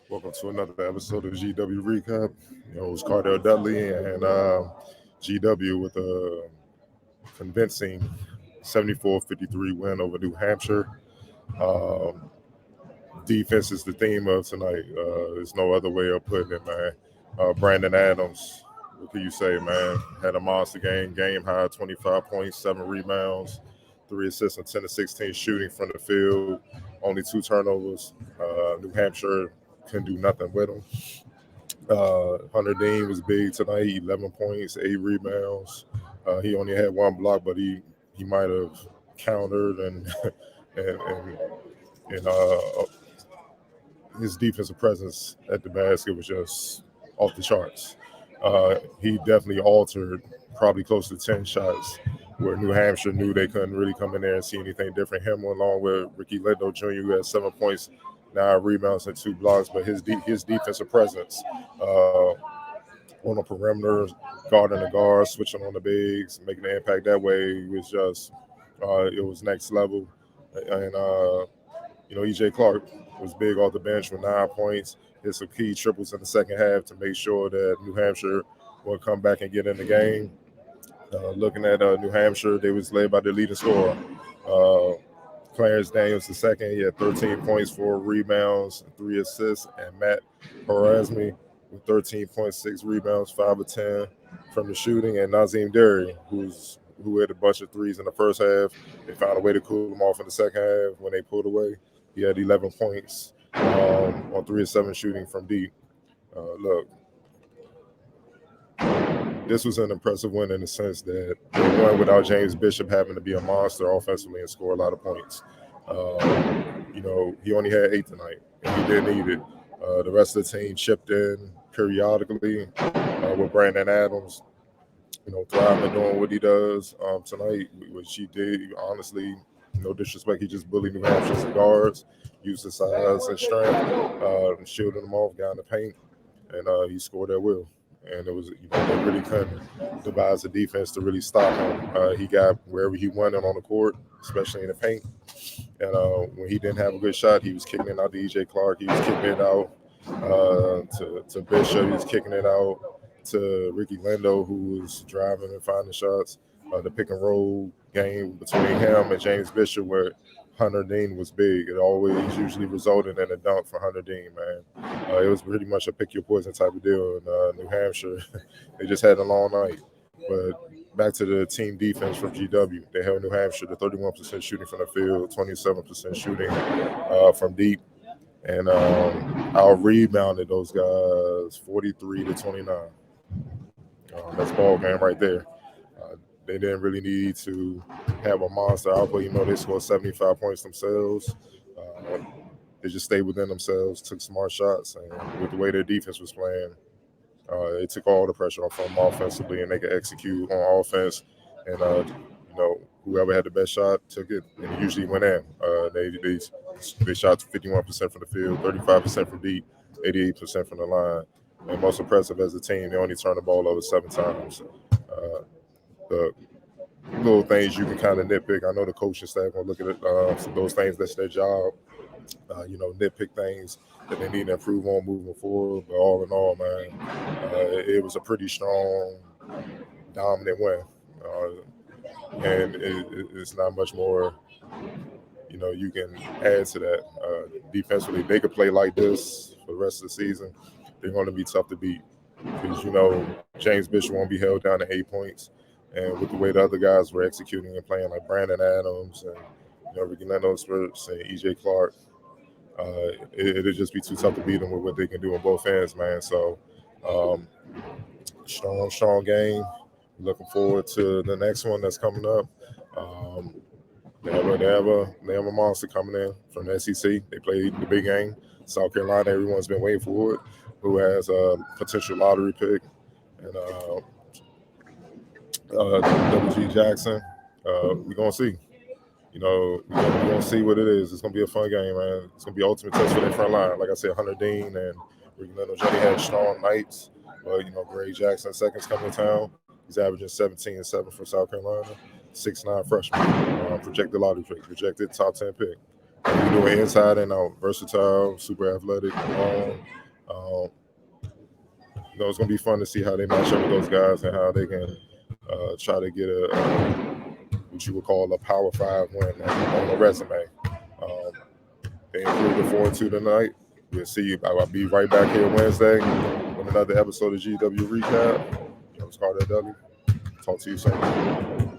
Welcome to another episode of GW Recap. It's Cardell Dudley and GW with a convincing 74-53 win over New Hampshire. Um, Defense is the theme of tonight. There's no other way of putting it, man. Brandon Adams, what can you say, man? Had a monster game high, 25 points, 7 rebounds, 3 assists, and 10 to 16 shooting from the field. Only 2 turnovers. New Hampshire couldn't do nothing with him. Hunter Dean was big tonight, 11 points, 8 rebounds. He only had 1 block, but he might have countered and and and, and his defensive presence at the basket was just off the charts. He definitely altered probably close to 10 shots where New Hampshire knew they couldn't really come in there and see anything different. Him along with Ricky Lindo Jr., who had 7 points, 9 rebounds, and 2 blocks, but his defensive presence on the perimeter, guarding the guards, switching on the bigs, making an impact that way was just it was next level. And EJ Clark was big off the bench with 9 points, hit some key triples in the second half to make sure that New Hampshire would come back and get in the game. Looking at New Hampshire, they was led by their leading scorer, Clarence Daniels II. He had 13 points, 4 rebounds, 3 assists, and Matt Herasme with 13.6 rebounds, 5 of 10 from the shooting, and Nazim Derry, who had a bunch of threes in the first half. They found a way to cool him off in the second half when they pulled away. He had 11 points on 3 of 7 shooting from deep. Look, this was an impressive win in the sense that they won without James Bishop having to be a monster offensively and score a lot of points. He only had 8 tonight, and he didn't need it. The rest of the team chipped in periodically with Brandon Adams, thriving and doing what he does tonight, which he did. Honestly, no disrespect, he just bullied New Hampshire's guards, used his size and strength, shielding them off, got in the paint, and he scored at will. And it was, they really couldn't devise a defense to really stop him. He got wherever he wanted on the court, especially in the paint. And when he didn't have a good shot, he was kicking it out to EJ Clark. He was kicking it out to Bishop. He was kicking it out to Ricky Lindo, who was driving and finding shots. The pick and roll game between him and James Bishop, where Hunter Dean was big. It always usually resulted in a dunk for Hunter Dean, man. It was pretty much a pick your poison type of deal in New Hampshire. They just had a long night. But back to the team defense from GW. They held New Hampshire to 31% shooting from the field, 27% shooting from deep. And out rebounded those guys 43-29. That's ball game right there. They didn't really need to have a monster output. They scored 75 points themselves. They just stayed within themselves, took smart shots, and with the way their defense was playing, it took all the pressure off them offensively, and they could execute on offense. And whoever had the best shot took it, and it usually went in. They shot 51% from the field, 35% from deep, 88% from the line. And most impressive as a team, they only turned the ball over 7 times. The little things you can kind of nitpick. I know the coaching staff will look at it. Those things, that's their job. Nitpick things that they need to improve on moving forward. But all in all, man, it was a pretty strong, dominant win. And it's not much more, you can add to that. Defensively, they could play like this for the rest of the season. They're going to be tough to beat because, James Bishop won't be held down to 8 points. And with the way the other guys were executing and playing, like Brandon Adams and Ricky Lindo and EJ Clark, it'd just be too tough to beat them with what they can do on both ends, man. So, strong game. Looking forward to the next one that's coming up. They have a monster coming in from the SEC. They played the big game. South Carolina, everyone's been waiting for it, who has a potential lottery pick. And WG Jackson, we're going to see. We're going to see what it is. It's going to be a fun game, man. It's going to be ultimate test for their front line. Like I said, Hunter Dean and Ricky Lindo Jr. had strong nights. But, Greg Jackson, second's coming to town. He's averaging 17-7 for South Carolina. 6'9" freshman, projected lottery pick, projected top 10 pick. You do it inside and out, versatile, super athletic, long. It's going to be fun to see how they match up with those guys and how they can try to get what you would call a Power 5 win on the resume. They improved the 4-2 tonight. We'll see you. I'll be right back here Wednesday with another episode of GW Recap. It's Carter W. Talk to you soon.